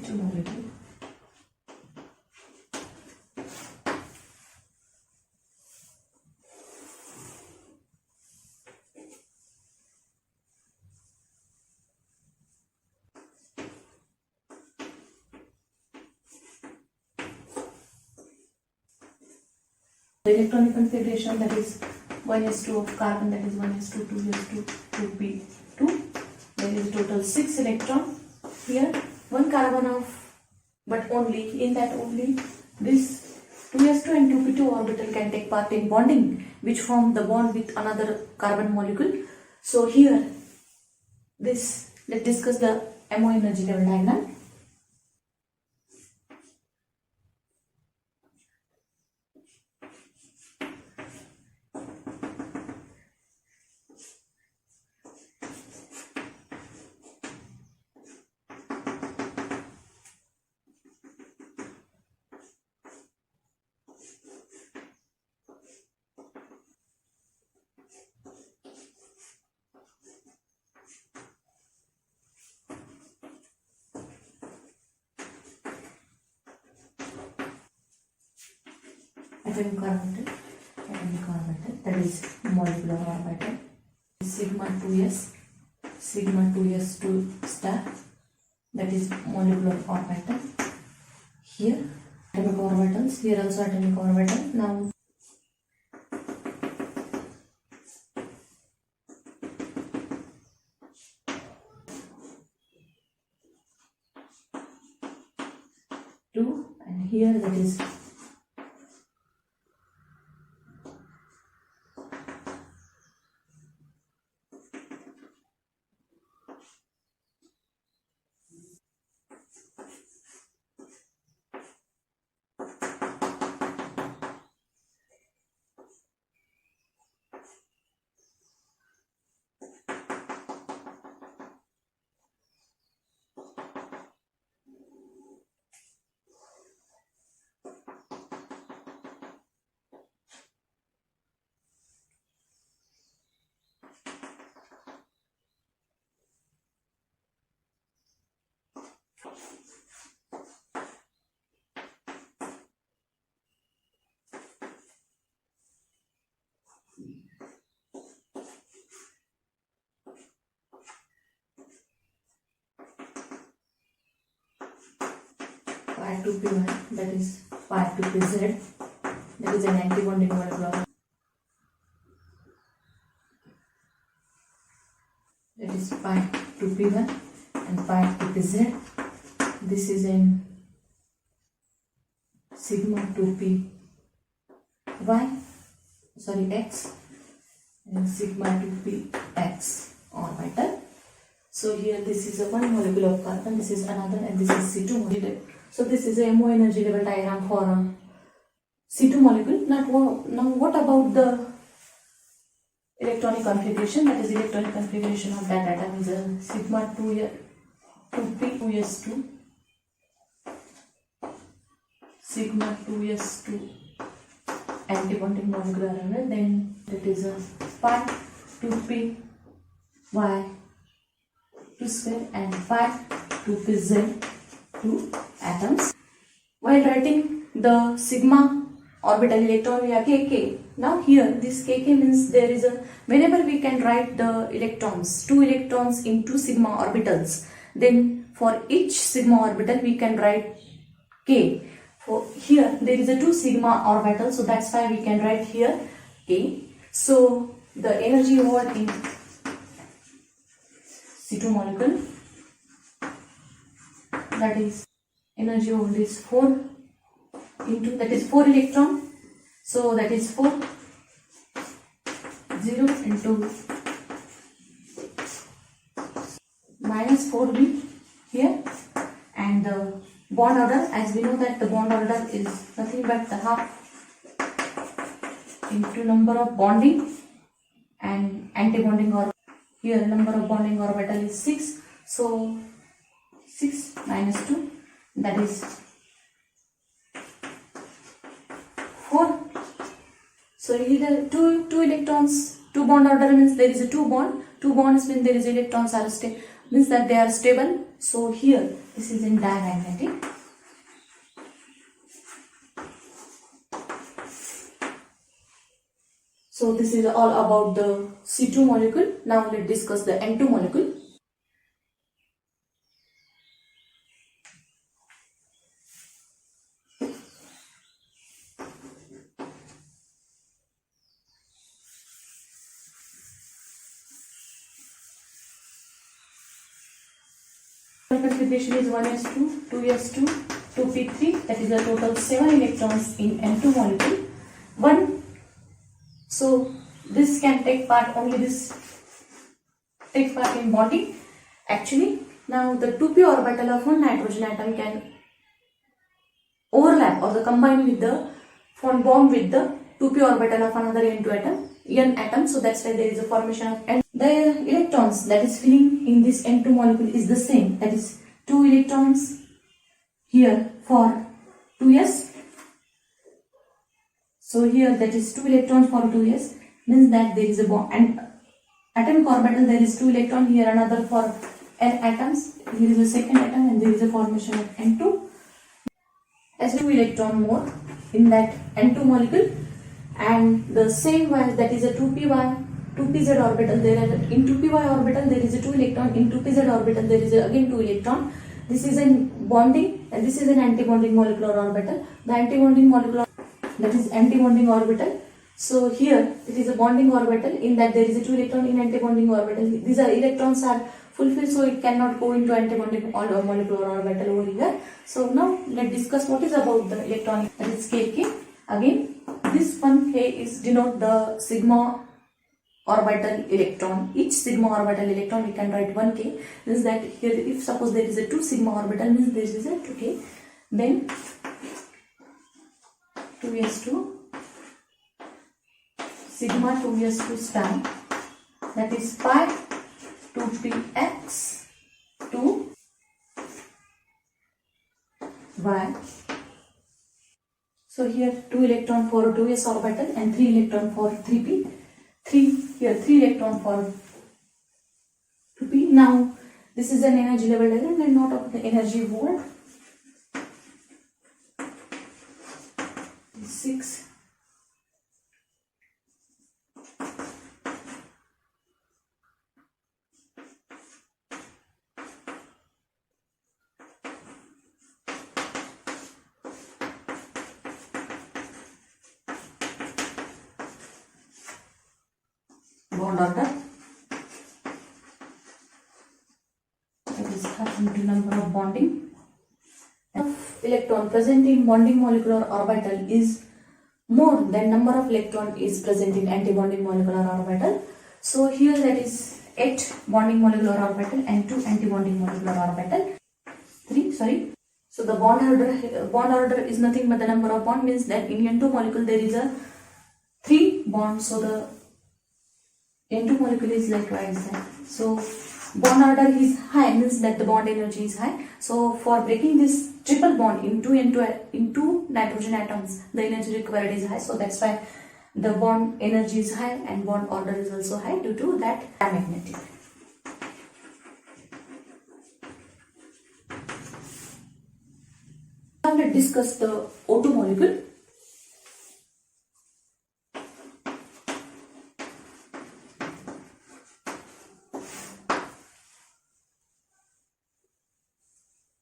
C2 molecule. The electronic configuration, that is 1s2 of carbon, that is 1s2, 2s2, 2p2. There is total 6 electron here, 1 carbon of, but only in that only this 2s2 and 2p2 orbital can take part in bonding, which form the bond with another carbon molecule. So here this, let's discuss the MO energy level diagram. Atomic orbital, that is molecular orbital, sigma 2s2 star, that is molecular orbital. Here atomic orbitals, here also atomic orbital. Now two, and here that is pi 2p1, that is pi 2pz, that is an anti-bonding molecule. That is pi 2p1 and pi 2pz. This is in sigma 2p x and sigma 2p x orbital. So here this is a one molecule of carbon, this is another, and this is C2 molecule. So this is a MO energy level diagram for a C2 molecule. Now what about the electronic configuration? That is electronic configuration of that atom is a sigma 2p 2s2, sigma 2s2 antibonding molecular orbital. Then it is a pi 2p y 2 square and pi 2pz 2 atoms. While writing the sigma orbital electron, we have kk. Now here this kk means there is a, whenever we can write the electrons, 2 electrons in 2 sigma orbitals, then for each sigma orbital we can write k. For here there is a 2 sigma orbital, so that's why we can write here k. So the energy involved in C2 molecule, that is energy involved is 4 into, that is 4 electron, so that is 4 0 into minus 4b here, and the bond order, as we know that the bond order is nothing but the half into number of bonding and anti-bonding orbital. Here number of bonding orbital is 6, so 6 minus 2, that is 4. So either two electrons, 2 bond order means there is a 2 bond. 2 bonds means there is electrons are means that they are stable. So here this is in diamagnetic. So this is all about the C2 molecule. Now let's discuss the N2 molecule. Configuration is 1s2, 2s2, 2p3, that is a total 7 electrons in N2 molecule. So this can take part, only this takes part in bonding. Actually, now the 2p orbital of one nitrogen atom can overlap or combine with the bond with the 2p orbital of another N atom. So that's why there is a formation of N. The electrons that is filling in this N2 molecule is the same, that is 2 electrons here for 2s. So here that is 2 electrons for 2s, means that there is a bond, and atomic orbital there is 2 electron, here another for n atoms, here is a second atom, and there is a formation of N2 as 2 electron more in that N2 molecule. And the same way, that is a 2p1, 2pz orbital, there are in 2py orbital there is a 2 electron, in 2pz orbital there is again 2 electron. This is an bonding and this is an anti-bonding molecular orbital. The anti-bonding molecular, that is anti-bonding orbital. So here it is a bonding orbital, in that there is a 2 electron in anti-bonding orbital. These are electrons are fulfilled, so it cannot go into anti-bonding molecular orbital over here. So now let's discuss what is about the electronic, that is scale K. Again, this one K is denote the sigma orbital electron. Each sigma orbital electron we can write 1k. Means that here, if suppose there is a 2 sigma orbital, means there is a 2k. Then 2s2 sigma 2s2 star, that is pi 2px 2 y. So here 2 electron for 2s orbital and 3 electron for 3p. 3 electron for 2p. Now this is an energy level diagram and not of the energy volt. 6. Bond order, that is into number of bonding. Of electron present in bonding molecular orbital is more than number of electron is present in anti-bonding molecular orbital. So here that is 8 bonding molecular orbital and 2 anti-bonding molecular orbital. 3, sorry. So the bond order is nothing but the number of bond, means that in N2 molecule there is a 3 bonds. So the N2 molecule is likewise that. So bond order is high, means that the bond energy is high. So for breaking this triple bond into nitrogen atoms, the energy required is high. So that's why the bond energy is high and bond order is also high due to that magnetic. Now let's discuss the O2 molecule.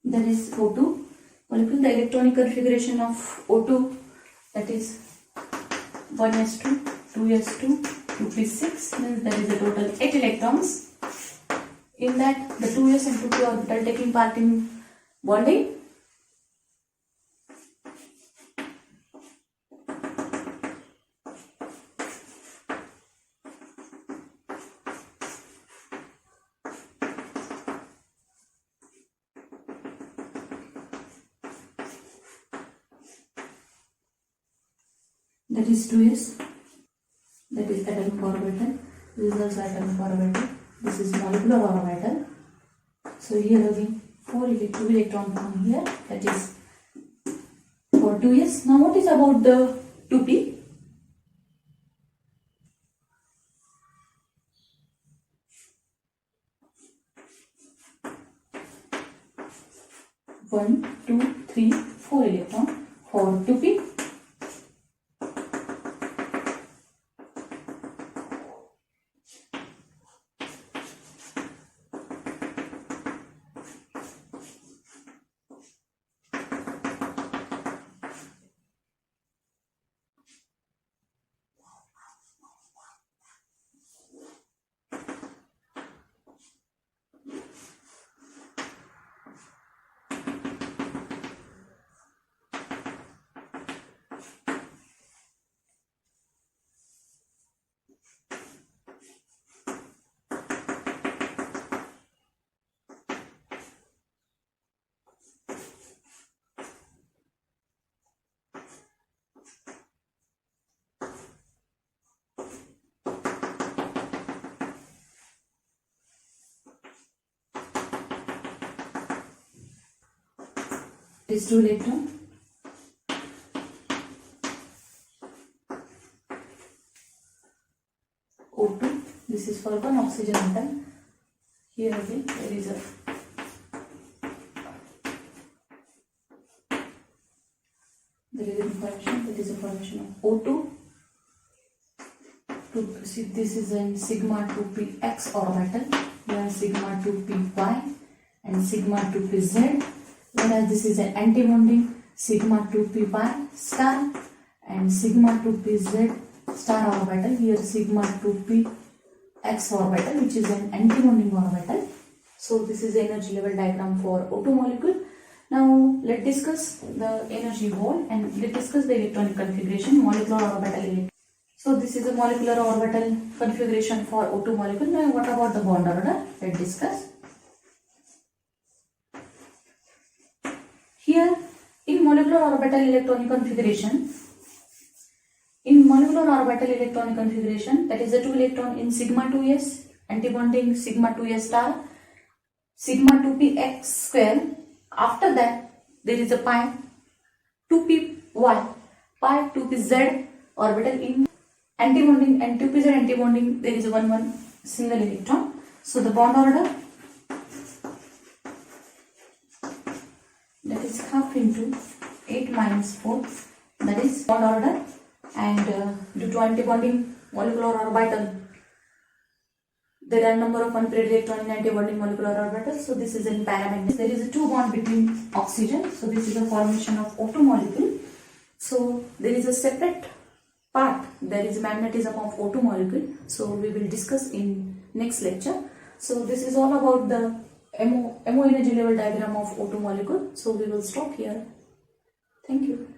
There is O2 molecule. The electronic configuration of O2, that is 1s2, 2s2, 2p6, means there is a total 8 electrons. In that, the 2s and 2p orbital taking part in bonding. That is 2s, that is atomic orbital, this is also atomic orbital, this is molecular orbital. So here again 2 electron from here, that is for 2s. Now what is about the 2p? 1, 2, 3, 4 electron. For 2p, this 2 electron. O2, this is for one oxygen atom. Here again there is information, that is a formation of O2. See, this is a sigma 2p x orbital, where sigma 2p y and sigma 2p z, whereas this is an anti-bonding sigma 2p y star and sigma 2p z star orbital. Here sigma 2p x orbital, which is an anti-bonding orbital. So this is the energy level diagram for O2 molecule. Now let's discuss the energy wall and let's discuss the electronic configuration, molecular orbital. So this is a molecular orbital configuration for O2 molecule. Now what about the bond order? Let's discuss. Here in molecular orbital electronic configuration, that is a 2 electron in sigma 2s, antibonding sigma 2s star, sigma 2p x square. After that there is a pi 2p y, pi 2p z orbital in antibonding and 2p z antibonding. There is a 1 single electron. So the bond order, that is half into 8 minus 4, that is bond order. And due to antibonding molecular orbital, there are number of unpaired electron in antibonding molecular orbitals. So this is in paramagnetic. There is a 2 bond between oxygen. So this is a formation of O2 molecule. So there is a separate part, there is magnetism of O2 molecule. So we will discuss in next lecture. So this is all about the MO energy level diagram of O2 molecule. So we will stop here. Thank you.